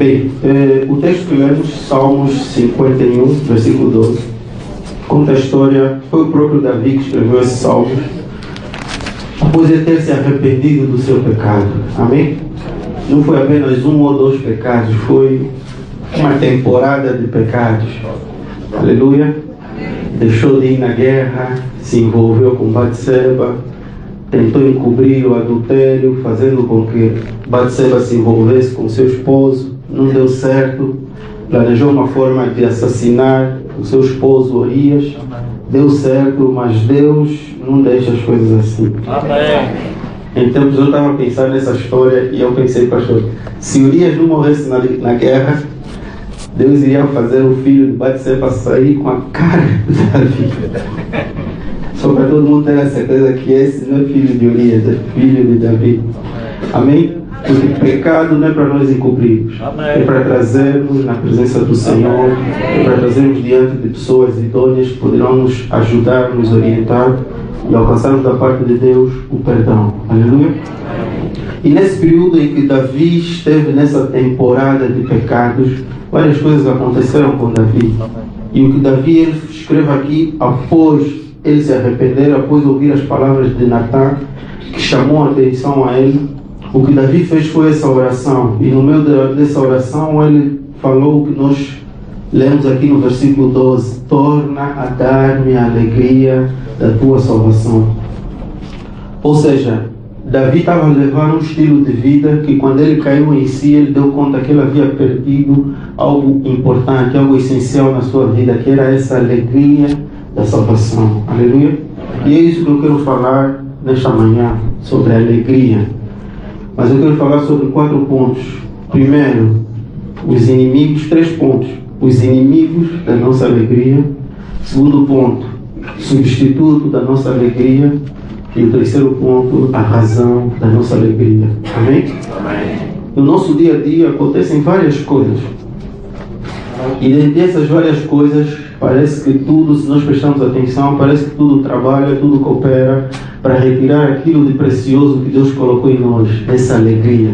Bem, o texto que lemos, Salmos 51, versículo 12, conta a história, foi o próprio Davi que escreveu esse salmo, após ele ter se arrependido do seu pecado. Amém? Não foi apenas um ou dois pecados, foi uma temporada de pecados. Aleluia. Deixou de ir na guerra, se envolveu com Batseba, tentou encobrir o adultério, fazendo com que Batseba se envolvesse com seu esposo, não deu certo. Planejou uma forma de assassinar o seu esposo Urias, deu certo, mas Deus não deixa as coisas assim. Amém. Então eu estava a pensar nessa história e eu pensei, pastor, se Urias não morresse na guerra, Deus iria fazer o filho de Batseba sair com a cara de Davi. Só para todo mundo ter a certeza que esse não é filho de Urias, é filho de Davi. Amém? Porque pecado não é para nós encobrirmos. É para trazermos na presença do Senhor, é para trazermos diante de pessoas idôneas que poderão nos ajudar, nos orientar e alcançarmos da parte de Deus o perdão. Aleluia? E nesse período em que Davi esteve nessa temporada de pecados, várias coisas aconteceram com Davi. E o que Davi ele escreve aqui, após ele se arrepender, após ouvir as palavras de Natan, que chamou a atenção a ele, o que Davi fez foi essa oração. E no meio dessa oração ele falou o que nós lemos aqui no versículo 12: torna a dar-me a alegria da tua salvação. Ou seja, Davi estava levando um estilo de vida que, quando ele caiu em si, ele deu conta que ele havia perdido algo importante, algo essencial na sua vida, que era essa alegria da salvação. Aleluia? E é isso que eu quero falar nesta manhã, sobre a alegria. Mas eu quero falar sobre 4 pontos. Primeiro, os inimigos, 3 pontos. Os inimigos da nossa alegria. Segundo ponto, substituto da nossa alegria. E o terceiro ponto, a razão da nossa alegria. Amém? Amém. No nosso dia a dia acontecem várias coisas. E dentre essas várias coisas, parece que tudo, se nós prestarmos atenção, parece que tudo trabalha, tudo coopera para retirar aquilo de precioso que Deus colocou em nós, essa alegria.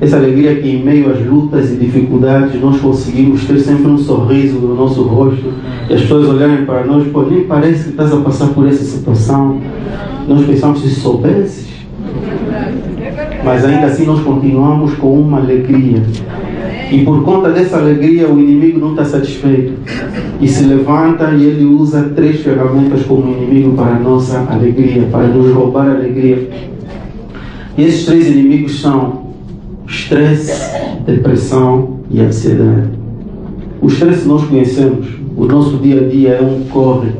Essa alegria que, em meio às lutas e dificuldades, nós conseguimos ter sempre um sorriso no nosso rosto, e as pessoas olharem para nós, pô, nem parece que estás a passar por essa situação. Nós pensamos, se soubesses, mas ainda assim nós continuamos com uma alegria. E por conta dessa alegria, o inimigo não está satisfeito. E se levanta e ele usa 3 ferramentas como inimigo para a nossa alegria, para nos roubar a alegria. E esses 3 inimigos são estresse, depressão e ansiedade. O estresse nós conhecemos. O nosso dia a dia é um corre,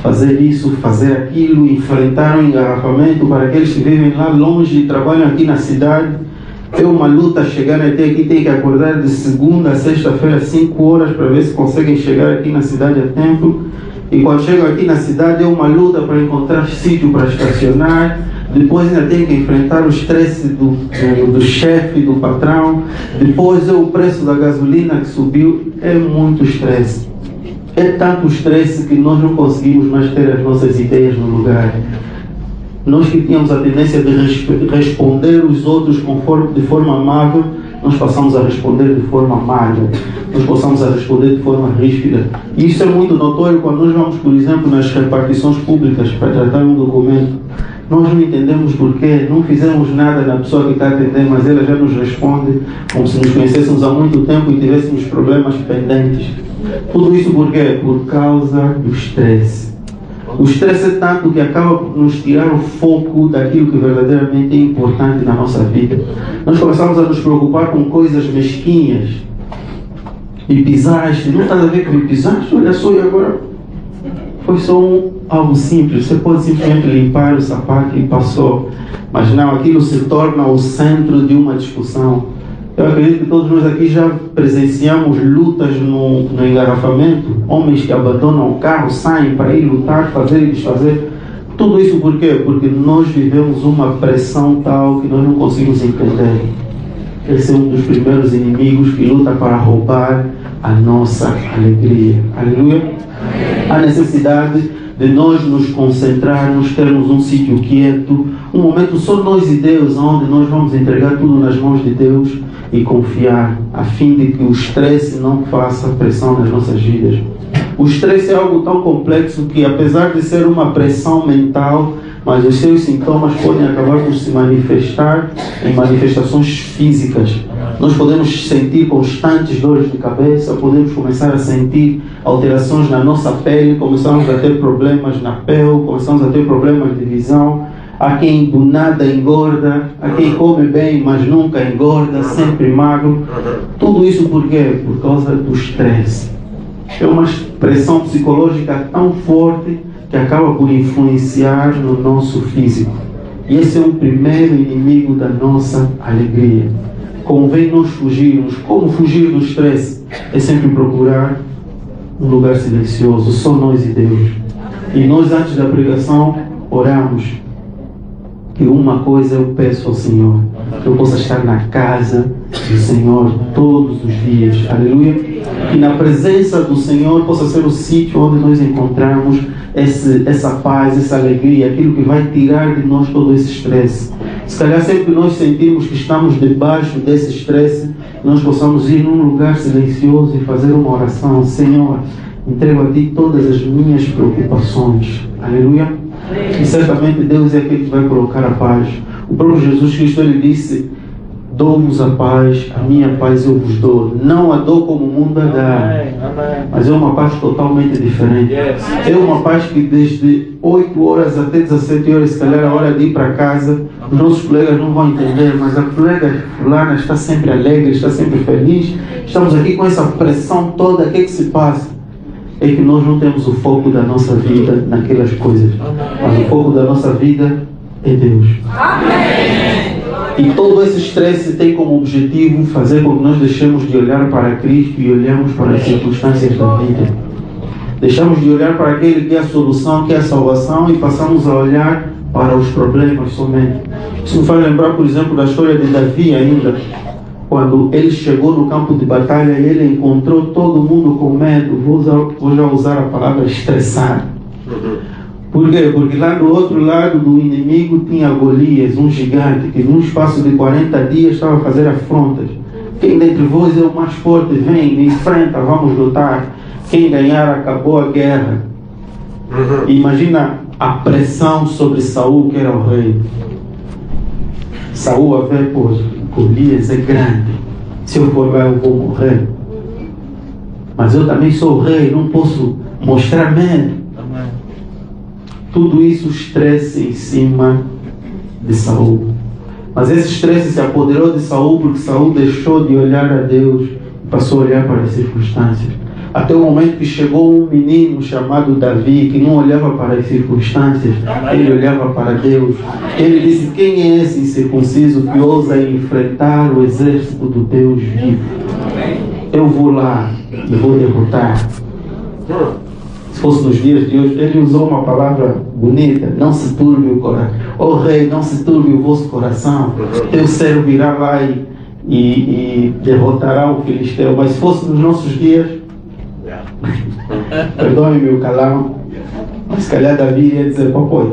fazer isso, fazer aquilo, enfrentar um engarrafamento. Para aqueles que vivem lá longe e trabalham aqui na cidade, é uma luta chegar até aqui, tem que acordar de segunda a sexta-feira, 5 horas, para ver se conseguem chegar aqui na cidade a tempo. E quando chegam aqui na cidade, é uma luta para encontrar sítio para estacionar. Depois ainda tem que enfrentar o estresse do chefe, do patrão. Depois é o preço da gasolina que subiu. É muito estresse. É tanto estresse que nós não conseguimos mais ter as nossas ideias no lugar. Nós que tínhamos a tendência de responder os outros de forma amável, nós passamos a responder de forma amarga. Nós passamos a responder de forma ríspida. E isso é muito notório quando nós vamos, por exemplo, nas repartições públicas para tratar um documento. Nós não entendemos porquê, não fizemos nada na pessoa que está a atender, mas ela já nos responde como se nos conhecêssemos há muito tempo e tivéssemos problemas pendentes. Tudo isso por quê? Por causa do estresse. O estresse é tanto que acaba por nos tirar o foco daquilo que verdadeiramente é importante na nossa vida. Nós começamos a nos preocupar com coisas mesquinhas. Me pisaste, não estás a ver que me pisaste? Olha só, e agora? Foi só algo simples. Você pode simplesmente limpar o sapato e passou. Mas não, aquilo se torna o centro de uma discussão. Eu acredito que todos nós aqui já presenciamos lutas no engarrafamento. Homens que abandonam o carro, saem para ir lutar, fazer e desfazer. Tudo isso por quê? Porque nós vivemos uma pressão tal que nós não conseguimos entender. Esse é um dos primeiros inimigos que luta para roubar a nossa alegria. Aleluia? A necessidade de nós nos concentrarmos, termos um sítio quieto, um momento só nós e Deus, onde nós vamos entregar tudo nas mãos de Deus e confiar, a fim de que o estresse não faça pressão nas nossas vidas. O estresse é algo tão complexo que, apesar de ser uma pressão mental, mas os seus sintomas podem acabar por se manifestar em manifestações físicas. Nós podemos sentir constantes dores de cabeça, podemos começar a sentir alterações na nossa pele, começamos a ter problemas na pele, começamos a ter problemas de visão. Há quem do nada engorda, há quem come bem, mas nunca engorda, sempre magro. Tudo isso por quê? Por causa do estresse. É uma pressão psicológica tão forte que acaba por influenciar no nosso físico. E esse é o primeiro inimigo da nossa alegria. Convém nós fugirmos. Como fugir do estresse? É sempre procurar um lugar silencioso, só nós e Deus. E nós, antes da pregação, oramos que uma coisa eu peço ao Senhor, que eu possa estar na casa do Senhor todos os dias. Aleluia. Que na presença do Senhor possa ser o sítio onde nós encontramos essa paz, essa alegria, aquilo que vai tirar de nós todo esse estresse. Se calhar sempre que nós sentirmos que estamos debaixo desse estresse, nós possamos ir num lugar silencioso e fazer uma oração. Senhor, entrego a Ti todas as minhas preocupações. Aleluia. E certamente Deus é aquele que vai colocar a paz. O próprio Jesus Cristo, Ele disse: dou-vos a paz, a minha paz eu vos dou. Não a dou como o mundo a dá, mas é uma paz totalmente diferente. É uma paz que desde 8 horas até 17 horas, se calhar a hora de ir para casa, os nossos colegas não vão entender, mas a colega fulana está sempre alegre, está sempre feliz. Estamos aqui com essa pressão toda. O que é que se passa? É que nós não temos o foco da nossa vida naquelas coisas, mas o foco da nossa vida é Deus. Amém. E todo esse estresse tem como objetivo fazer com que nós deixemos de olhar para Cristo e olhemos para as circunstâncias da vida. Deixamos de olhar para aquele que é a solução, que é a salvação, e passamos a olhar para os problemas somente. Isso me faz lembrar, por exemplo, da história de Davi ainda. Quando ele chegou no campo de batalha, ele encontrou todo mundo com medo. Vou já usar a palavra estressado. Por quê? Porque lá do outro lado do inimigo tinha Golias, um gigante, que num espaço de 40 dias estava a fazer afrontas. Quem dentre vós é o mais forte? Vem, me enfrenta, vamos lutar. Quem ganhar, acabou a guerra. E imagina a pressão sobre Saul, que era o rei. Saul a ver, pô, Golias é grande. Se eu for lá, eu vou morrer. Mas eu também sou o rei, não posso mostrar medo. Tudo isso estresse em cima de Saul. Mas esse estresse se apoderou de Saul porque Saul deixou de olhar a Deus e passou a olhar para as circunstâncias. Até o momento que chegou um menino chamado Davi, que não olhava para as circunstâncias, ele olhava para Deus. Ele disse: quem é esse incircunciso que ousa enfrentar o exército do Deus vivo? Eu vou lá e vou derrotar. Se fosse nos dias de hoje, ele usou uma palavra bonita: não se turbe o coração. Ó rei, não se turbe o vosso coração. Teu servo irá lá e derrotará o filisteu. Mas se fosse nos nossos dias, perdoe-me o calão, mas se calhar Davi ia dizer: papai,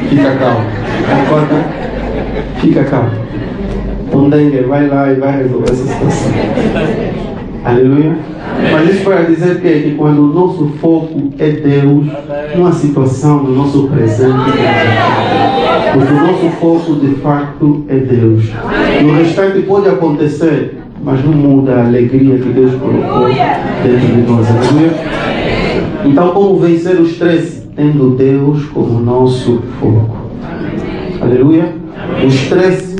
fica calmo, acorda, fica calmo. Tondengue, vai lá e vai resolver essa situação. Aleluia. Mas isso para dizer que quando o nosso foco é Deus, não a situação do nosso presente, porque o nosso foco de facto é Deus. E o restante pode acontecer, mas não muda a alegria que Deus colocou dentro de nós. Aleluia. Então, como vencer o estresse? Tendo Deus como nosso foco. Aleluia. O estresse,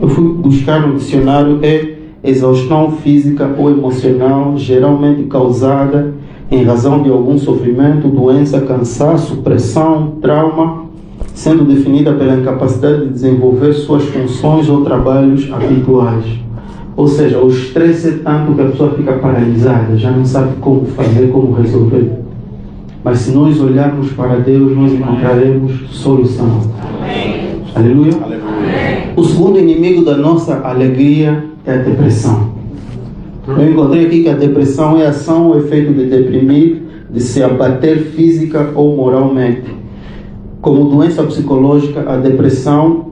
eu fui buscar no dicionário, é exaustão física ou emocional, geralmente causada em razão de algum sofrimento, doença, cansaço, pressão, trauma, sendo definida pela incapacidade de desenvolver suas funções ou trabalhos habituais. Ou seja, o estresse é tanto que a pessoa fica paralisada, já não sabe como fazer, como resolver. Mas se nós olharmos para Deus, nós encontraremos solução. Aleluia. O segundo inimigo da nossa alegria é a depressão. Eu encontrei aqui que a depressão é a ação ou efeito de deprimir, de se abater física ou moralmente. Como doença psicológica, a depressão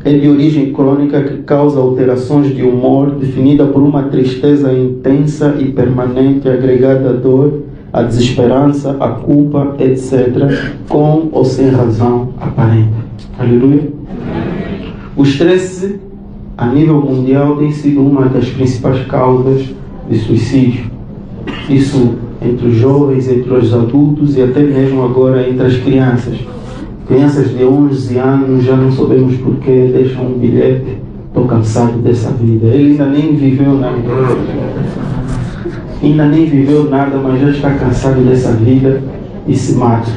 é de origem crônica que causa alterações de humor, definida por uma tristeza intensa e permanente, agregada à dor, à desesperança, à culpa, etc., com ou sem razão aparente. Aleluia. O estresse, a nível mundial, tem sido uma das principais causas de suicídio. Isso entre os jovens, entre os adultos e até mesmo agora entre as crianças. Crianças de 11 anos, já não sabemos porquê, deixam um bilhete: estou cansado dessa vida. Ele ainda nem viveu nada. Ainda nem viveu nada, mas já está cansado dessa vida e se mata.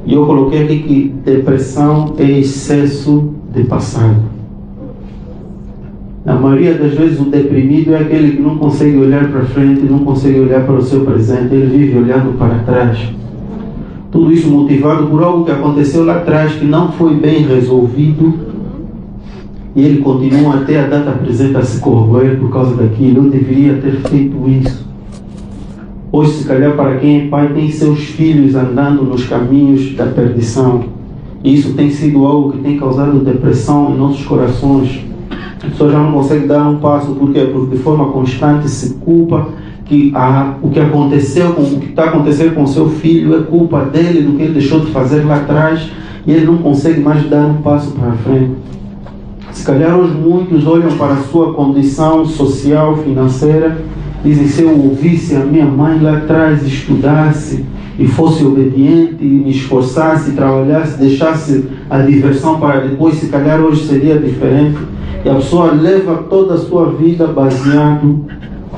E eu coloquei aqui que depressão é excesso de passado. Na maioria das vezes o deprimido é aquele que não consegue olhar para frente, não consegue olhar para o seu presente, ele vive olhando para trás. Tudo isso motivado por algo que aconteceu lá atrás, que não foi bem resolvido, e ele continua até a data presente a se corroer por causa daquilo. Eu deveria ter feito isso. Hoje, se calhar, para quem é pai, tem seus filhos andando nos caminhos da perdição. E isso tem sido algo que tem causado depressão em nossos corações. A pessoa já não consegue dar um passo. Por quê? Porque de forma constante se culpa que o que aconteceu, o que está acontecendo com o seu filho é culpa dele, do que ele deixou de fazer lá atrás, e ele não consegue mais dar um passo para frente. Se calhar hoje muitos olham para a sua condição social, financeira, dizem: se eu ouvisse a minha mãe lá atrás, estudasse e fosse obediente, e me esforçasse, trabalhasse, deixasse a diversão para depois, se calhar hoje seria diferente. E a pessoa leva toda a sua vida baseado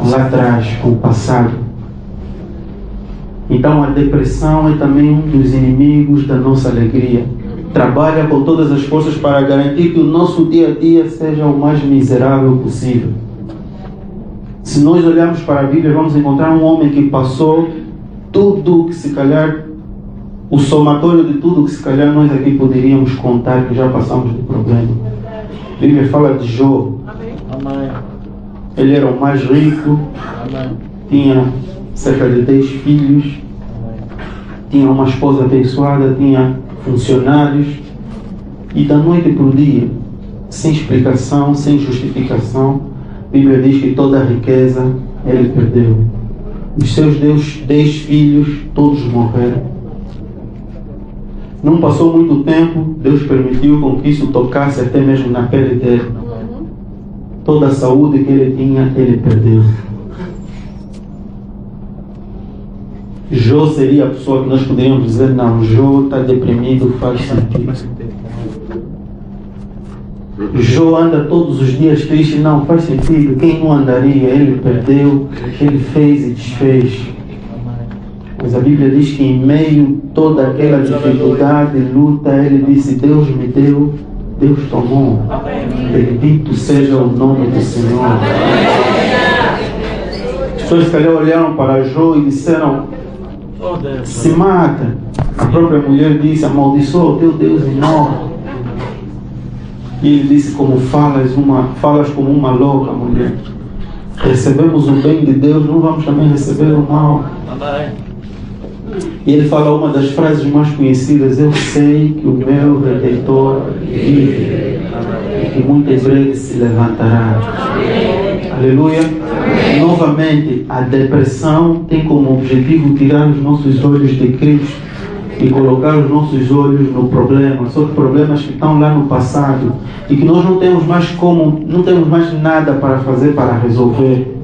lá atrás, com o passado. Então a depressão é também um dos inimigos da nossa alegria. Trabalha com todas as forças para garantir que o nosso dia a dia seja o mais miserável possível. Se nós olharmos para a Bíblia, vamos encontrar um homem que passou tudo que se calhar, o somatório de tudo que se calhar nós aqui poderíamos contar, que já passamos de problema. A Bíblia fala de Jó. Amém. Ele era o mais rico, tinha cerca de 10 filhos, tinha uma esposa abençoada, tinha funcionários, e da noite para o dia, sem explicação, sem justificação, a Bíblia diz que toda a riqueza ele perdeu. Os seus 10 filhos, todos morreram. Não passou muito tempo, Deus permitiu com que isso tocasse até mesmo na pele dele. Toda a saúde que ele tinha, ele perdeu. Jó seria a pessoa que nós poderíamos dizer: não, Jó está deprimido, faz sentido. Jó anda todos os dias triste, não, faz sentido. Quem não andaria? Ele perdeu, ele fez e desfez. Mas a Bíblia diz que em meio a toda aquela dificuldade, luta, ele disse: Deus me deu, Deus tomou. Bendito seja o nome do Senhor. As pessoas se calhar olharam para Jó e disseram: se mata. A própria mulher disse: amaldiçoa o teu Deus e morre. E ele disse: como falas como uma louca, mulher. Recebemos o bem de Deus, não vamos também receber o mal. E ele fala uma das frases mais conhecidas: eu sei que o meu Redentor vive e que muito em breve se levantará. Aleluia. Novamente, a depressão tem como objetivo tirar os nossos olhos de Cristo e colocar os nossos olhos no problema. São problemas que estão lá no passado e que nós não temos mais nada para fazer para resolver.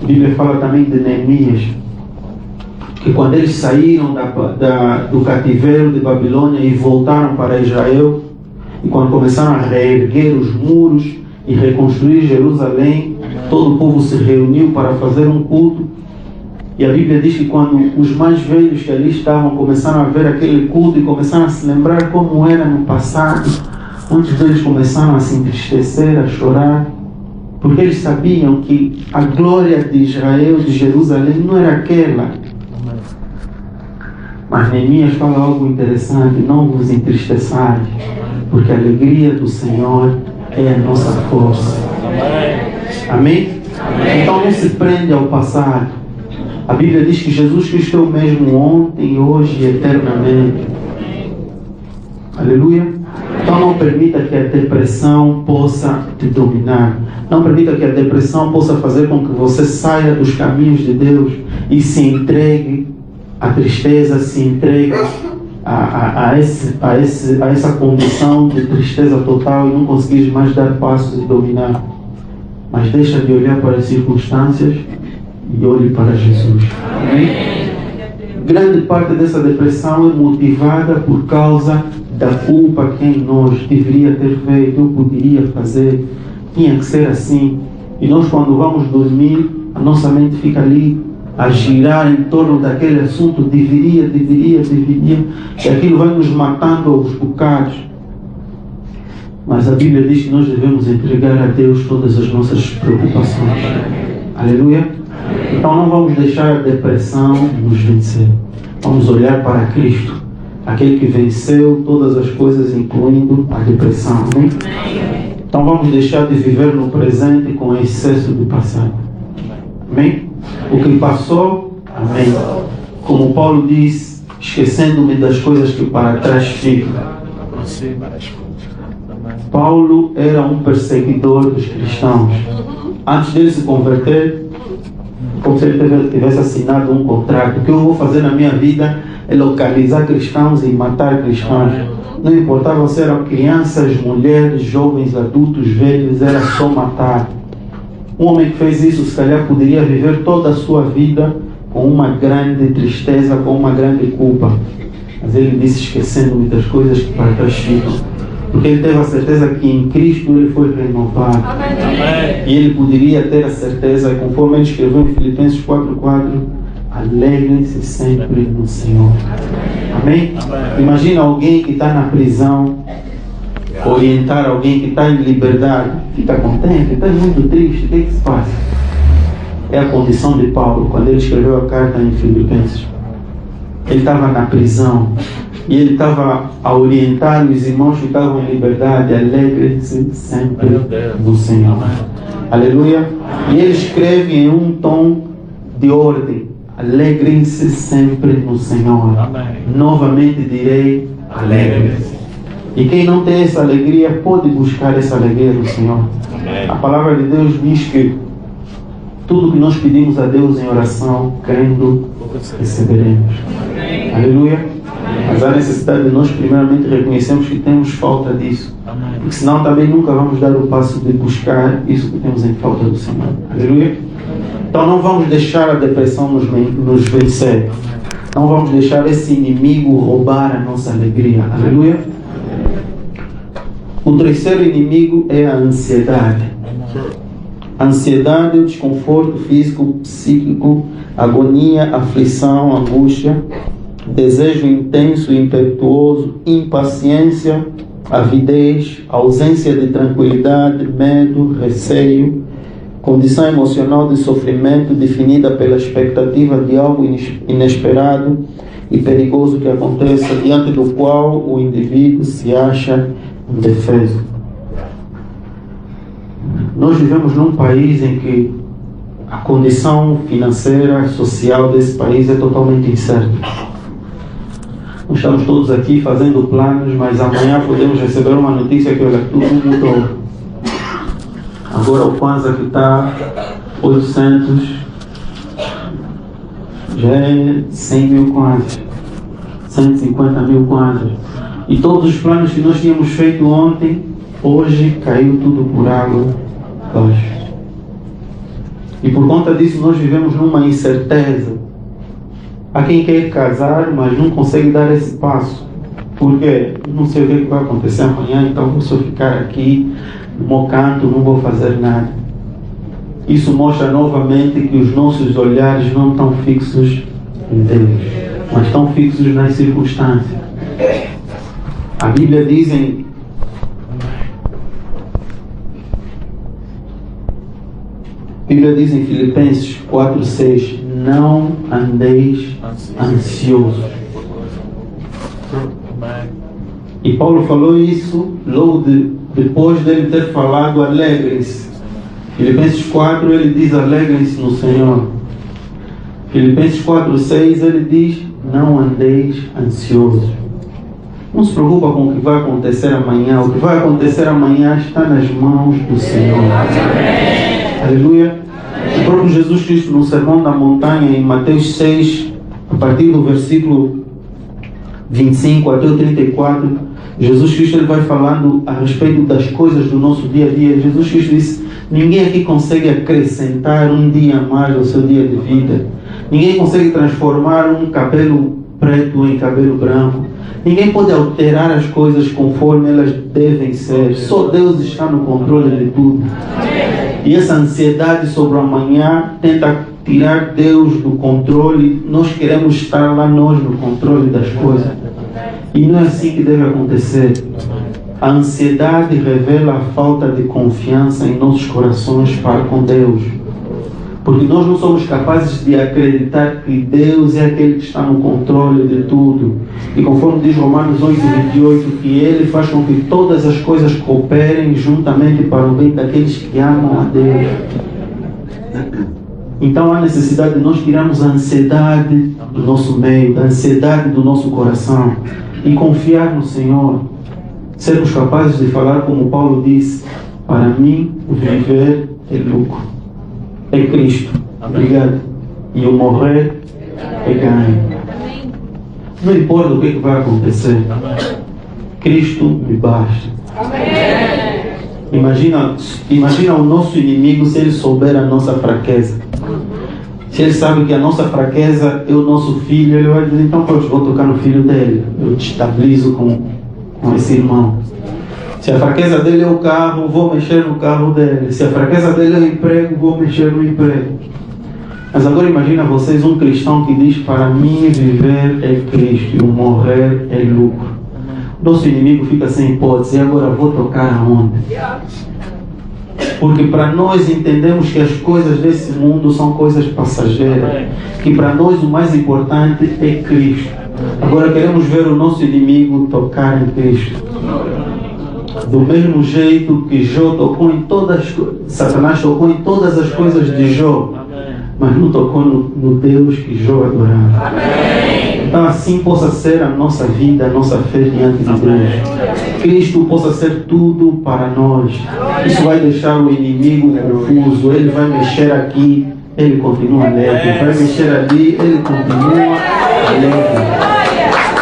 A Bíblia fala também de Neemias, que quando eles saíram do cativeiro de Babilônia e voltaram para Israel, e quando começaram a reerguer os muros e reconstruir Jerusalém, todo o povo se reuniu para fazer um culto. E a Bíblia diz que quando os mais velhos que ali estavam começaram a ver aquele culto e começaram a se lembrar como era no passado, muitos deles começaram a se entristecer, a chorar, porque eles sabiam que a glória de Israel, de Jerusalém, não era aquela. Mas Neemias fala algo interessante: não vos entristeçais, porque a alegria do Senhor é a nossa força. Amém? Então não se prende ao passado. A Bíblia diz que Jesus Cristo é o mesmo ontem, hoje e eternamente. Aleluia. Então não permita que a depressão possa te dominar. Não permita que a depressão possa fazer com que você saia dos caminhos de Deus e se entregue à tristeza, se entregue a essa condição de tristeza total e não conseguires mais dar passos e dominar. Mas deixa de olhar para as circunstâncias e olhe para Jesus. Amém? Grande parte dessa depressão é motivada por causa da culpa que em nós deveria ter feito, eu poderia fazer, tinha que ser assim. E nós, quando vamos dormir, a nossa mente fica ali a girar em torno daquele assunto, deveria, e aquilo vai nos matando aos bocados. Mas a Bíblia diz que nós devemos entregar a Deus todas as nossas preocupações. Aleluia? Então não vamos deixar a depressão nos vencer. Vamos olhar para Cristo, aquele que venceu todas as coisas, incluindo a depressão. Amém? Então vamos deixar de viver no presente com excesso de passado. Amém? O que passou, amém. Como Paulo diz, esquecendo-me das coisas que para trás ficam. Paulo era um perseguidor dos cristãos. Antes dele se converter, como se ele tivesse assinado um contrato. O que eu vou fazer na minha vida é localizar cristãos e matar cristãos. Não importava se eram crianças, mulheres, jovens, adultos, velhos, era só matar. Um homem que fez isso, se calhar, poderia viver toda a sua vida com uma grande tristeza, com uma grande culpa. Mas ele disse, esquecendo-me das coisas que para trás ficam. Porque ele teve a certeza que em Cristo ele foi renovado. Amém. E ele poderia ter a certeza, conforme ele escreveu em Filipenses 4:4, alegrem-se sempre no Senhor. Amém? Amém? Imagina alguém que está na prisão, orientar alguém que está em liberdade, fica contente, está muito triste, o que se passa? É a condição de Paulo, quando ele escreveu a carta em Filipenses. Ele estava na prisão e ele estava a orientar os irmãos que estavam em liberdade, alegrem-se sempre no Senhor. Aleluia. E ele escreve em um tom de ordem, alegrem-se sempre no Senhor. Novamente direi, alegrem-se. E quem não tem essa alegria pode buscar essa alegria no Senhor. A palavra de Deus diz que tudo que nós pedimos a Deus em oração, crendo, receberemos. Aleluia. Mas há necessidade de nós primeiramente reconhecermos que temos falta disso. Porque senão também nunca vamos dar o passo de buscar isso que temos em falta do Senhor. Aleluia. Então não vamos deixar a depressão nos vencer. Não vamos deixar esse inimigo roubar a nossa alegria. Aleluia. O terceiro inimigo é a ansiedade. A ansiedade é o desconforto físico, psíquico, agonia, aflição, angústia, desejo intenso e impetuoso, impaciência, avidez, ausência de tranquilidade, medo, receio, condição emocional de sofrimento definida pela expectativa de algo inesperado e perigoso que aconteça, diante do qual o indivíduo se acha indefeso. Nós vivemos num país em que a condição financeira, social desse país é totalmente incerta. Nós estamos todos aqui fazendo planos, mas amanhã podemos receber uma notícia que olha, tudo mudou. Agora o Kwanza que está 800, já é 100 mil Kwanzas, 150 mil Kwanzas. E todos os planos que nós tínhamos feito ontem, hoje caiu tudo por água abaixo. E por conta disso nós vivemos numa incerteza. Há quem quer casar, mas não consegue dar esse passo. Porque não sei o que vai acontecer amanhã, então vou só ficar aqui no meu canto, não vou fazer nada. Isso mostra novamente que os nossos olhares não estão fixos em Deus, mas estão fixos nas circunstâncias. A Bíblia diz em Filipenses 4:6, não andeis ansiosos. E Paulo falou isso logo depois dele ter falado alegrem-se. Filipenses 4 ele diz alegrem-se no Senhor. Filipenses 4:6 ele diz não andeis ansiosos. Não se preocupa com o que vai acontecer amanhã. O que vai acontecer amanhã está nas mãos do Senhor. Aleluia. O próprio Jesus Cristo, no Sermão da Montanha, em Mateus 6, a partir do versículo 25 até o 34, Jesus Cristo ele vai falando a respeito das coisas do nosso dia a dia. Jesus Cristo disse: ninguém aqui consegue acrescentar um dia a mais ao seu dia de vida. Ninguém consegue transformar um cabelo preto em cabelo branco. Ninguém pode alterar as coisas conforme elas devem ser. Só Deus está no controle de tudo. E essa ansiedade sobre o amanhã tenta tirar Deus do controle. Nós queremos estar lá nós no controle das coisas. E não é assim que deve acontecer. A ansiedade revela a falta de confiança em nossos corações para com Deus. Porque nós não somos capazes de acreditar que Deus é aquele que está no controle de tudo. E conforme diz Romanos 8:28, que Ele faz com que todas as coisas cooperem juntamente para o bem daqueles que amam a Deus. Então há necessidade de nós tirarmos a ansiedade do nosso meio, a ansiedade do nosso coração e confiar no Senhor. Sermos capazes de falar como Paulo disse: para mim o viver é lucro. É Cristo. Obrigado. E o morrer é ganho. Não importa o que vai acontecer. Cristo me basta. Imagina o nosso inimigo se ele souber a nossa fraqueza. Se ele sabe que a nossa fraqueza é o nosso filho, ele vai dizer: então eu vou tocar no filho dele. Eu te estabilizo com esse irmão. Se a fraqueza dele é o carro, vou mexer no carro dele. Se a fraqueza dele é o emprego, vou mexer no emprego. Mas agora imagina vocês um cristão que diz: para mim viver é Cristo e o morrer é lucro. Nosso inimigo fica sem hipótese. E agora vou tocar aonde? Porque para nós entendemos que as coisas desse mundo são coisas passageiras. Que para nós o mais importante é Cristo. Agora queremos ver o nosso inimigo tocar em Cristo. Do mesmo jeito que Jó tocou em todas, Satanás tocou em todas as coisas de Jó, mas não tocou no Deus que Jó adorava. Então assim possa ser a nossa vida, a nossa fé diante de Deus. Cristo possa ser tudo para nós. Isso vai deixar o inimigo confuso. Ele vai mexer aqui, ele continua leve. Vai mexer ali, ele continua leve.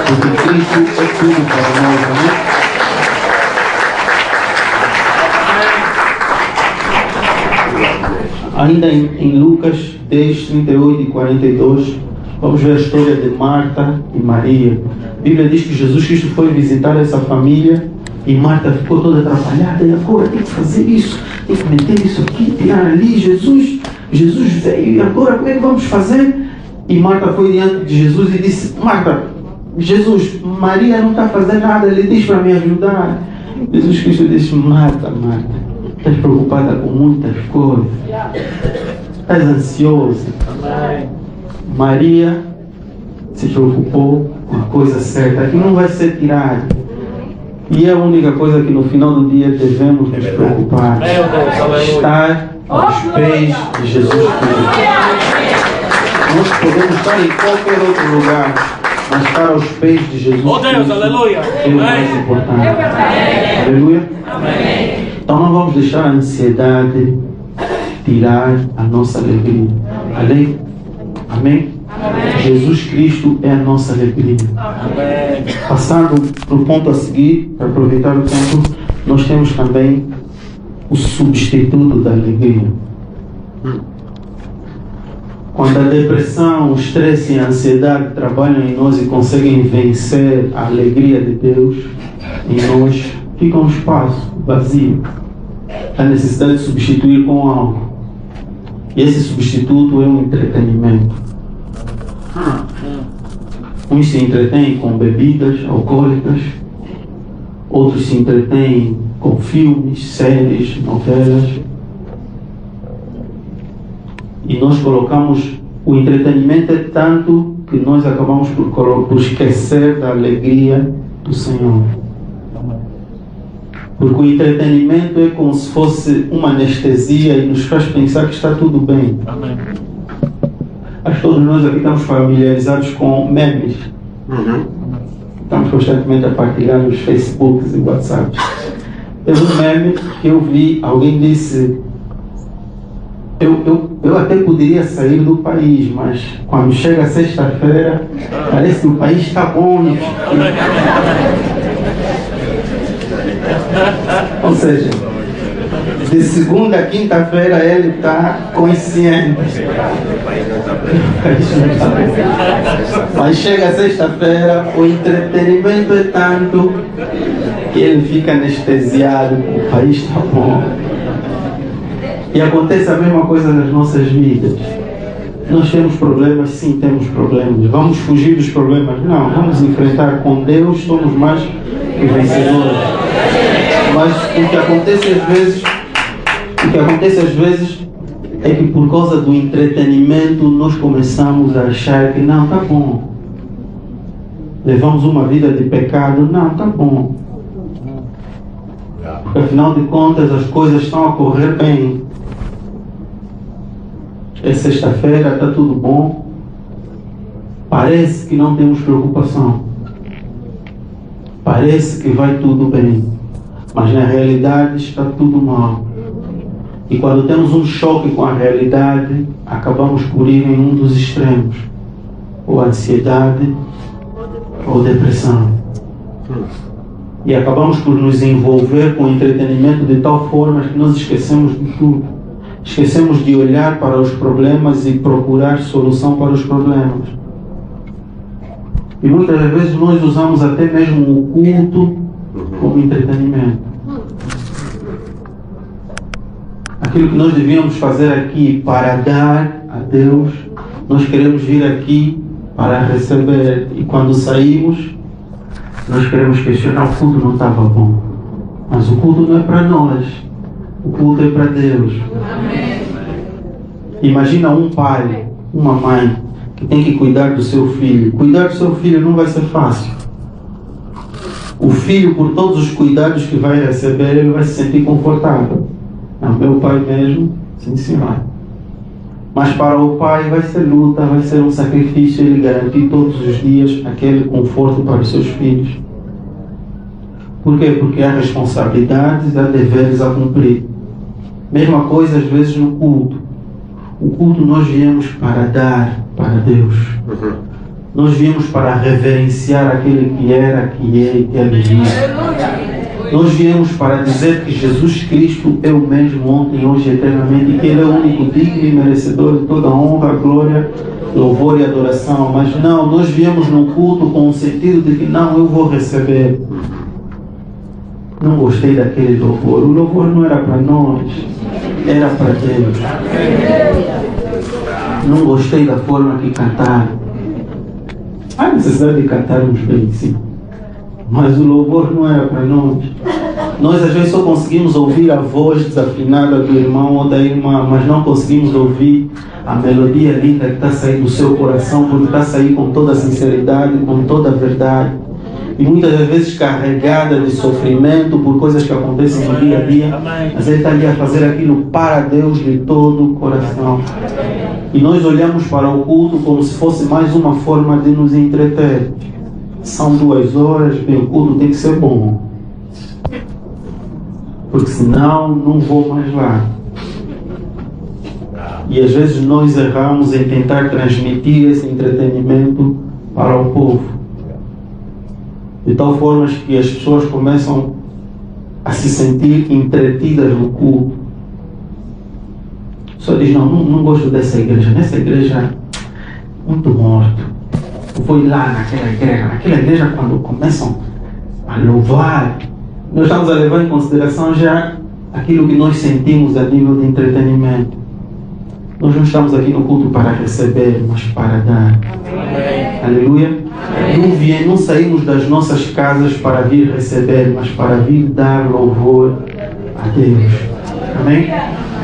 Porque Cristo é tudo para nós, amém? Ainda em Lucas 10, 38 e 42, vamos ver a história de Marta e Maria. A Bíblia diz que Jesus Cristo foi visitar essa família e Marta ficou toda atrapalhada. E agora tem que fazer isso, tem que meter isso aqui, tirar ali. Jesus veio, e agora como é que vamos fazer? E Marta foi diante de Jesus e disse: Marta, Jesus, Maria não está fazendo nada, ele diz para me ajudar. Jesus Cristo disse: Marta, Marta, estás preocupada com muitas coisas. Estás ansiosa. Maria se preocupou com a coisa certa, que não vai ser tirada. E é a única coisa que no final do dia devemos nos preocupar. Estar aos pés de Jesus Cristo. Nós podemos estar em qualquer outro lugar, mas estar aos pés de Jesus Cristo é o mais importante. Aleluia. Então não vamos deixar a ansiedade tirar a nossa alegria. Amém? Amém? Jesus Cristo é a nossa alegria. Passando para o ponto a seguir, para aproveitar o tempo, nós temos também o substituto da alegria. Quando a depressão, o estresse e a ansiedade trabalham em nós e conseguem vencer a alegria de Deus em nós, fica um espaço vazio. A necessidade de substituir com algo. E esse substituto é um entretenimento. Uns se entretêm com bebidas alcoólicas, outros se entretêm com filmes, séries, novelas. E nós colocamos, o entretenimento é tanto que nós acabamos por esquecer da alegria do Senhor. Porque o entretenimento é como se fosse uma anestesia e nos faz pensar que está tudo bem. Amém. Acho que todos nós aqui estamos familiarizados com memes. estamos constantemente a partilhar nos Facebooks e WhatsApps. Teve um meme que eu vi, alguém disse, eu até poderia sair do país, mas quando chega sexta-feira, parece que o país está bom. Ou seja, de segunda a quinta-feira ele está consciente. Mas chega sexta-feira, o entretenimento é tanto que ele fica anestesiado, o país está bom. E acontece a mesma coisa nas nossas vidas. Nós temos problemas, sim, temos problemas. Vamos fugir dos problemas? Não, vamos enfrentar. Com Deus somos mais que vencedores. Mas o que acontece às vezes é que por causa do entretenimento nós começamos a achar que não, tá bom. Levamos uma vida de pecado, não, tá bom. Porque afinal de contas as coisas estão a correr bem. É sexta-feira, está tudo bom. Parece que não temos preocupação. Parece que vai tudo bem. Mas na realidade está tudo mal. E quando temos um choque com a realidade, acabamos por ir em um dos extremos. Ou ansiedade, ou depressão. E acabamos por nos envolver com o entretenimento de tal forma que nós esquecemos de tudo. Esquecemos de olhar para os problemas e procurar solução para os problemas. E muitas vezes nós usamos até mesmo o culto como entretenimento. Aquilo que nós devíamos fazer aqui para dar a Deus, nós queremos vir aqui para receber. E quando saímos, nós queremos questionar, o culto não estava bom. Mas o culto não é para nós. O culto é para Deus. Amém. Imagina um pai, uma mãe, que tem que cuidar do seu filho. Cuidar do seu filho não vai ser fácil. O filho, por todos os cuidados que vai receber, ele vai se sentir confortável. Não, meu pai mesmo, sim senhora. Mas para o pai vai ser luta, vai ser um sacrifício ele garantir todos os dias aquele conforto para os seus filhos. Por quê? Porque há responsabilidades, há deveres a cumprir. Mesma coisa às vezes no culto. O culto nós viemos para dar para Deus. Nós viemos para reverenciar aquele que era, que é e que é. Nós viemos para dizer que Jesus Cristo é o mesmo ontem, hoje e eternamente, e que Ele é o único digno e merecedor de toda a honra, glória, louvor e adoração. Mas não, nós viemos no culto com o sentido de que não, eu vou receber. Não gostei daquele louvor. O louvor não era para nós, era para Deus. Não gostei da forma que cantaram. Há necessidade de cantarmos bem, sim. Mas o louvor não era para nós. Nós às vezes só conseguimos ouvir a voz desafinada do irmão ou da irmã, mas não conseguimos ouvir a melodia linda que está saindo do seu coração, porque está saindo com toda a sinceridade, com toda a verdade. E muitas vezes carregada de sofrimento por coisas que acontecem no dia a dia, mas ele está ali a fazer aquilo para Deus de todo o coração. E nós olhamos para o culto como se fosse mais uma forma de nos entreter. São 2 horas, bem, o culto tem que ser bom. Porque senão não vou mais lá. E às vezes nós erramos em tentar transmitir esse entretenimento para o povo. De tal forma que as pessoas começam a se sentir entretidas no culto. Só diz, não gosto dessa igreja. Nessa igreja, muito morto. Eu vou ir lá naquela igreja quando começam a louvar. Nós estamos a levar em consideração já aquilo que nós sentimos a nível de entretenimento. Nós não estamos aqui no culto para receber, mas para dar. Amém. Aleluia. Não saímos das nossas casas para vir receber, mas para vir dar louvor a Deus. Amém?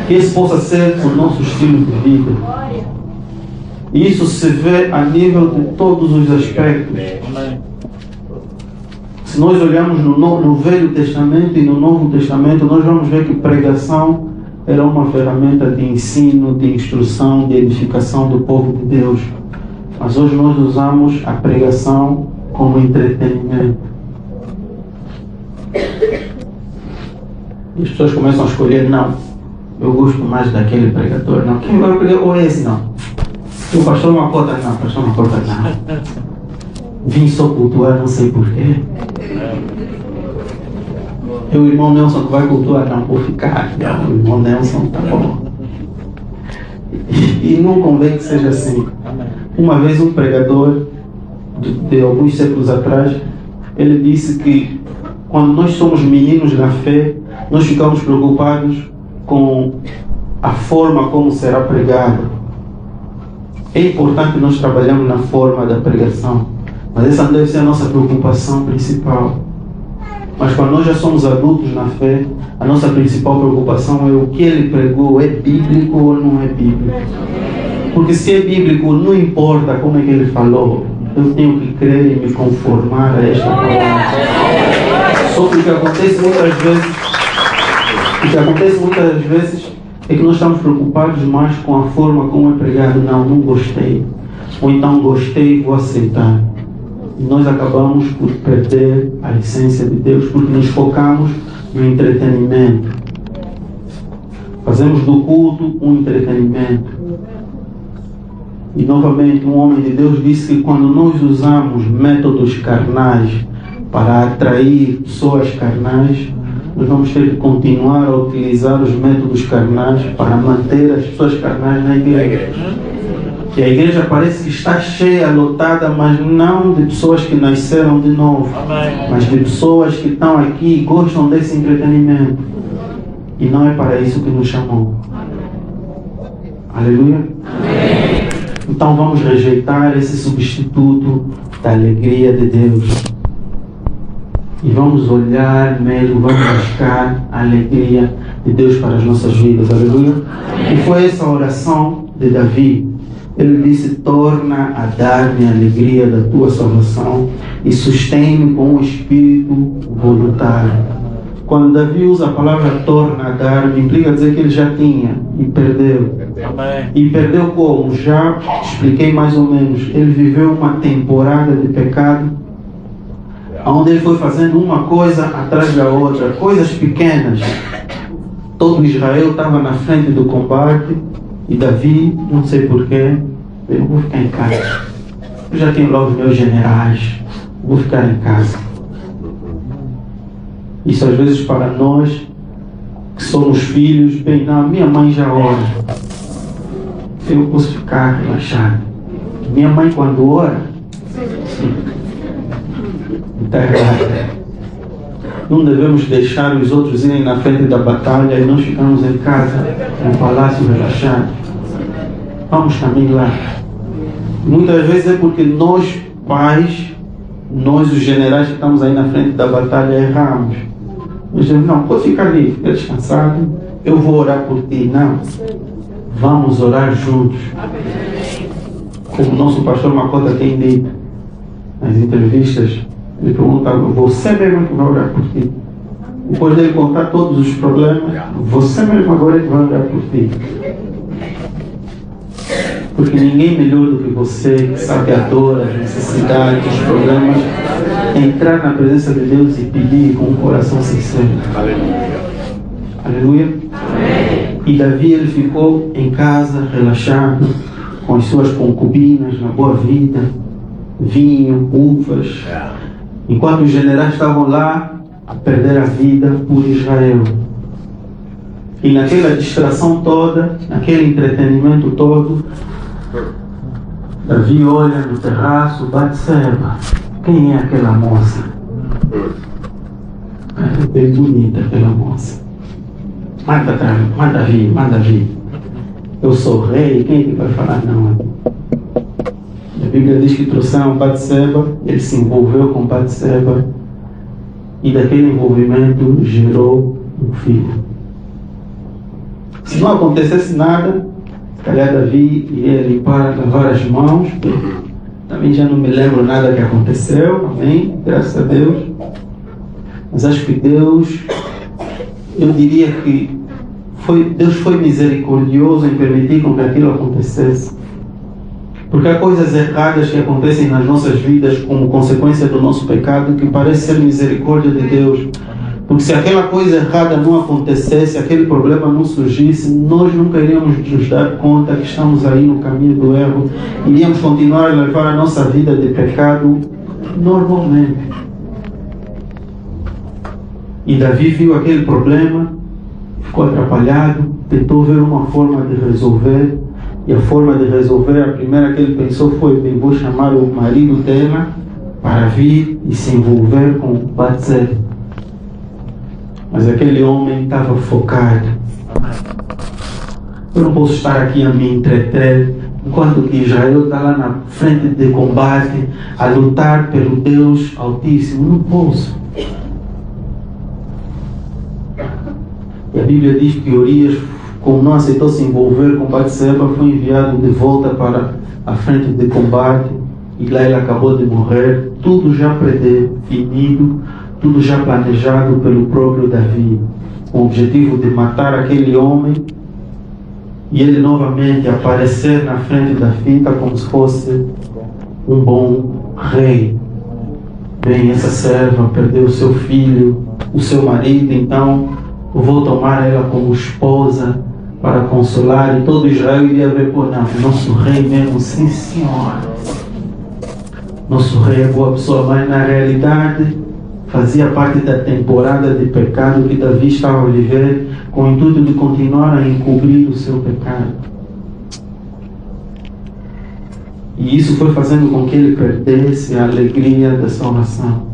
Que esse possa ser o nosso estilo de vida. E isso se vê a nível de todos os aspectos. Se nós olharmos no Velho Testamento e no Novo Testamento, nós vamos ver que pregação era uma ferramenta de ensino, de instrução, de edificação do povo de Deus. Mas hoje nós usamos a pregação como entretenimento. E as pessoas começam a escolher, não, eu gosto mais daquele pregador, não, quem vai pregar ou esse, não. O pastor Macota, não, pastor Macota, não. Vim só cultuar, não sei porquê. É o irmão Nelson que vai cultuar, não, vou ficar. Não, o irmão Nelson tá bom. E não convém que seja assim. Uma vez um pregador, de alguns séculos atrás, ele disse que quando nós somos meninos na fé, nós ficamos preocupados com a forma como será pregado. É importante nós trabalharmos na forma da pregação, mas essa não deve ser a nossa preocupação principal. Mas quando nós já somos adultos na fé, a nossa principal preocupação é o que ele pregou, é bíblico ou não é bíblico. Porque se é bíblico, não importa como é que ele falou, eu tenho que crer e me conformar a esta palavra. Só que o que acontece muitas vezes é que nós estamos preocupados mais com a forma como é pregado. Não gostei. Ou então gostei, vou aceitar. E nós acabamos por perder a essência de Deus, porque nos focamos no entretenimento. Fazemos do culto um entretenimento. E novamente um homem de Deus disse que quando nós usamos métodos carnais para atrair pessoas carnais, nós vamos ter que continuar a utilizar os métodos carnais para manter as pessoas carnais na igreja. E a igreja parece que está cheia, lotada, mas não de pessoas que nasceram de novo, mas de pessoas que estão aqui e gostam desse entretenimento. E não é para isso que nos chamou. Aleluia. Então vamos rejeitar esse substituto da alegria de Deus. E vamos olhar mesmo, vamos buscar a alegria de Deus para as nossas vidas. Aleluia. E foi essa oração de Davi. Ele disse: torna a dar-me a alegria da tua salvação e sustém-me com um espírito voluntário. Quando Davi usa a palavra torna a dar-me, implica dizer que ele já tinha e perdeu. Amém. E perdeu como? Já expliquei mais ou menos. Ele viveu uma temporada de pecado, onde ele foi fazendo uma coisa atrás da outra, coisas pequenas. Todo Israel estava na frente do combate e Davi, não sei porquê, eu vou ficar em casa. Eu já tenho logo meus generais, vou ficar em casa. Isso às vezes para nós que somos filhos, bem, não, minha mãe já ora, eu posso ficar relaxado. Minha mãe quando ora, está errado. Não devemos deixar os outros irem na frente da batalha e nós ficamos em casa, no palácio relaxado. Vamos também lá. Muitas vezes é porque nós, pais, nós os generais que estamos aí na frente da batalha, erramos. Nós dizemos: não, pode ficar ali, fica descansado, eu vou orar por ti. Não, vamos orar juntos. Como o nosso pastor Macota tem dito nas entrevistas, ele pergunta: você mesmo que vai orar por ti? Depois dele contar todos os problemas, você mesmo agora é que vai orar por ti. Porque ninguém melhor do que você, que sabe a dor, as necessidades, os problemas, entrar na presença de Deus e pedir com um coração sincero. Aleluia. Aleluia. Amém. E Davi, ele ficou em casa, relaxado, com as suas concubinas, na boa vida, vinho, uvas, enquanto os generais estavam lá a perder a vida por Israel. E naquela distração toda, naquele entretenimento todo, Davi olha no terraço, Batseba. Quem é aquela moça? É bem bonita aquela moça. Manda vir. Eu sou rei, quem é que vai falar não? A Bíblia diz que trouxeram Batseba, ele se envolveu com Batseba e daquele envolvimento gerou um filho. Se não acontecesse nada, se calhar Davi iria limpar, lavar as mãos. Também já não me lembro nada que aconteceu, amém? Graças a Deus. Mas acho que Deus, eu diria que Deus foi misericordioso em permitir com que aquilo acontecesse. Porque há coisas erradas que acontecem nas nossas vidas como consequência do nosso pecado que parece ser misericórdia de Deus. Porque se aquela coisa errada não acontecesse, aquele problema não surgisse, nós nunca iríamos nos dar conta que estamos aí no caminho do erro. Iríamos continuar a levar a nossa vida de pecado normalmente. E Davi viu aquele problema, ficou atrapalhado, tentou ver uma forma de resolver. E a forma de resolver, a primeira que ele pensou foi: bem, vou chamar o marido dela para vir e se envolver com Batseba. Mas aquele homem estava focado. Eu não posso estar aqui a me entreter enquanto que Israel está lá na frente de combate a lutar pelo Deus Altíssimo. Não posso. E a Bíblia diz que Urias, como não aceitou se envolver com Batseba, foi enviado de volta para a frente de combate, e lá ele acabou de morrer, tudo já predefinido, tudo já planejado pelo próprio Davi, com o objetivo de matar aquele homem e ele novamente aparecer na frente da fita como se fosse um bom rei. Bem, essa serva perdeu o seu filho, o seu marido, então eu vou tomar ela como esposa para consolar, e todo Israel iria ver: pô, não, nosso rei mesmo, sim senhora, nosso rei é boa pessoa. Mas na realidade fazia parte da temporada de pecado que Davi estava a viver, com o intuito de continuar a encobrir o seu pecado. E isso foi fazendo com que ele perdesse a alegria da salvação.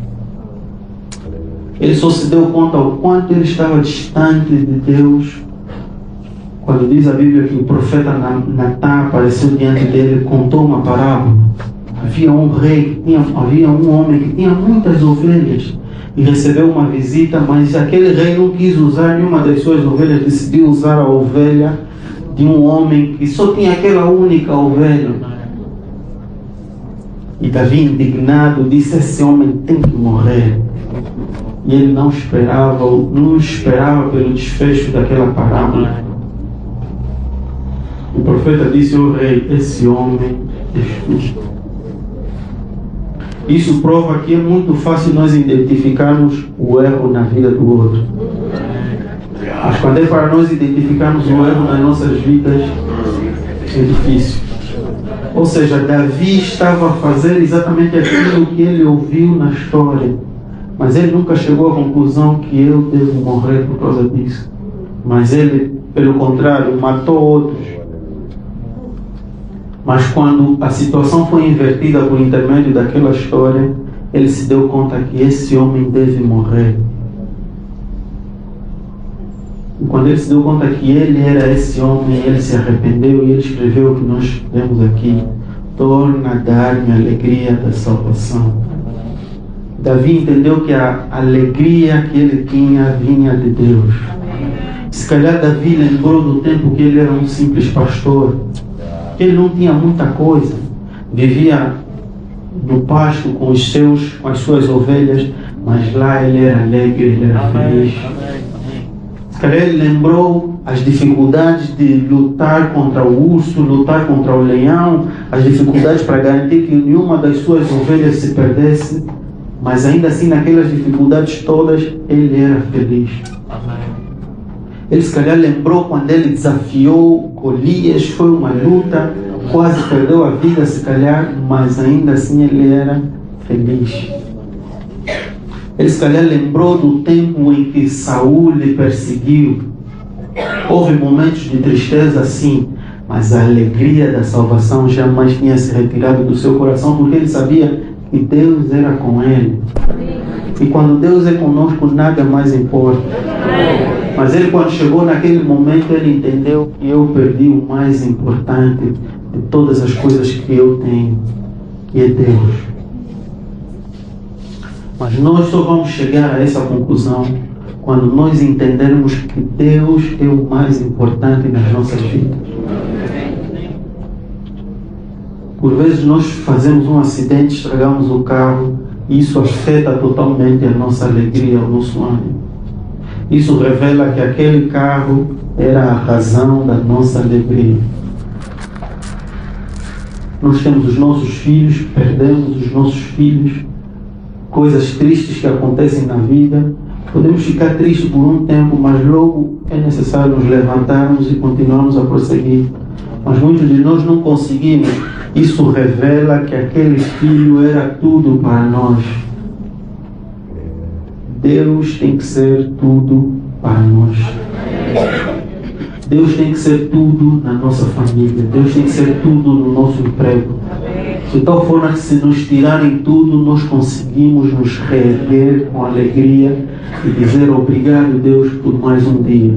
Ele só se deu conta ao quanto ele estava distante de Deus quando diz a Bíblia que o profeta Natã apareceu diante dele e contou uma parábola. Havia um rei, havia um homem que tinha muitas ovelhas e recebeu uma visita, mas aquele rei não quis usar nenhuma das suas ovelhas, decidiu usar a ovelha de um homem que só tinha aquela única ovelha. E Davi, indignado, disse: esse homem tem que morrer. E ele não esperava pelo desfecho daquela parábola. O profeta disse ao rei: esse homem é justo. Isso prova que é muito fácil nós identificarmos o erro na vida do outro. Mas quando é para nós identificarmos o erro nas nossas vidas, é difícil. Ou seja, Davi estava a fazer exatamente aquilo que ele ouviu na história, mas ele nunca chegou à conclusão que eu devo morrer por causa disso. Mas ele, pelo contrário, matou outros. Mas quando a situação foi invertida por intermédio daquela história, ele se deu conta que esse homem deve morrer. E quando ele se deu conta que ele era esse homem, ele se arrependeu e ele escreveu o que nós lemos aqui: torna a dar-me a alegria da salvação. Davi entendeu que a alegria que ele tinha vinha de Deus. Se calhar Davi lembrou do tempo que ele era um simples pastor. Ele não tinha muita coisa, vivia no pasto com as suas ovelhas, mas lá ele era alegre, ele era feliz. Se calhar ele lembrou as dificuldades de lutar contra o urso, lutar contra o leão, as dificuldades para garantir que nenhuma das suas ovelhas se perdesse, mas ainda assim naquelas dificuldades todas ele era feliz. Ele se calhar lembrou quando ele desafiou Golias, foi uma luta, quase perdeu a vida se calhar, mas ainda assim ele era feliz. Ele se calhar lembrou do tempo em que Saul lhe perseguiu. Houve momentos de tristeza, sim, mas a alegria da salvação jamais tinha se retirado do seu coração, porque ele sabia que Deus era com ele. E quando Deus é conosco, nada mais importa. Mas ele, quando chegou naquele momento, ele entendeu que eu perdi o mais importante de todas as coisas que eu tenho, que é Deus. Mas nós só vamos chegar a essa conclusão quando nós entendermos que Deus é o mais importante nas nossas vidas. Por vezes nós fazemos um acidente, estragamos o carro, e isso afeta totalmente a nossa alegria, o nosso ânimo. Isso revela que aquele carro era a razão da nossa alegria. Nós temos os nossos filhos, perdemos os nossos filhos, coisas tristes que acontecem na vida. Podemos ficar tristes por um tempo, mas logo é necessário nos levantarmos e continuarmos a prosseguir. Mas muitos de nós não conseguimos. Isso revela que aquele filho era tudo para nós. Deus tem que ser tudo para nós. Deus tem que ser tudo na nossa família. Deus tem que ser tudo no nosso emprego. De tal forma que se nos tirarem tudo, nós conseguimos nos reerguer com alegria e dizer obrigado, Deus, por mais um dia.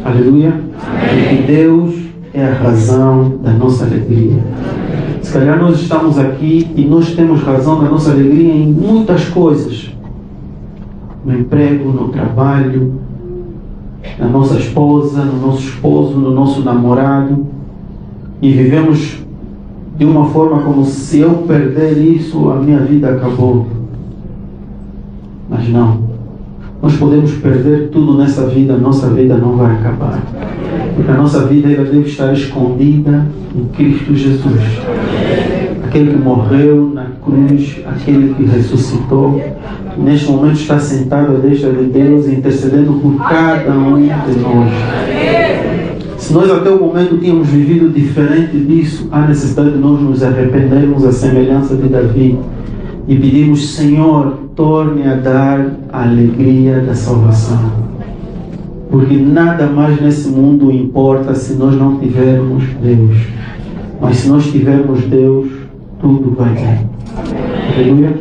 Aleluia. Porque Deus é a razão da nossa alegria. Se calhar nós estamos aqui e nós temos razão da nossa alegria em muitas coisas. No emprego, no trabalho, na nossa esposa, no nosso esposo, no nosso namorado. E vivemos de uma forma como se eu perder isso, a minha vida acabou. Mas não. Nós podemos perder tudo nessa vida, a nossa vida não vai acabar. Porque a nossa vida ela deve estar escondida em Cristo Jesus. Aquele que morreu na cruz, aquele que ressuscitou, neste momento está sentado à destra de Deus, intercedendo por cada um de nós. Se nós até o momento tínhamos vivido diferente disso, há necessidade de nós nos arrependermos à semelhança de Davi e pedirmos, Senhor, torne a dar a alegria da salvação. Porque nada mais nesse mundo importa se nós não tivermos Deus. Mas se nós tivermos Deus, tudo vai bem. Aleluia.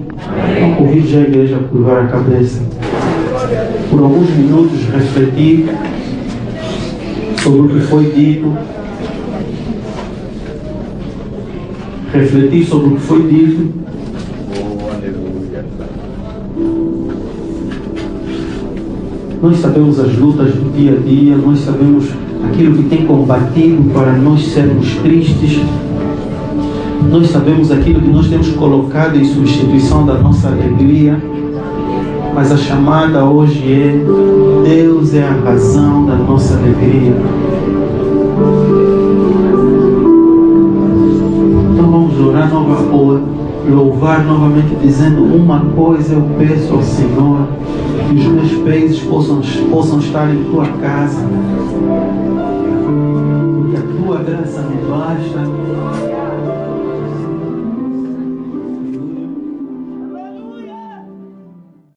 Então convido já a igreja a curvar a cabeça. Por alguns minutos refletir sobre o que foi dito. Refletir sobre o que foi dito. Nós sabemos as lutas do dia a dia, nós sabemos aquilo que tem combatido para nós sermos tristes. Nós sabemos aquilo que nós temos colocado em substituição da nossa alegria. Mas a chamada hoje é: Deus é a razão da nossa alegria. Então vamos orar louvar novamente, dizendo: uma coisa eu peço ao Senhor, que os meus pés possam estar em tua casa,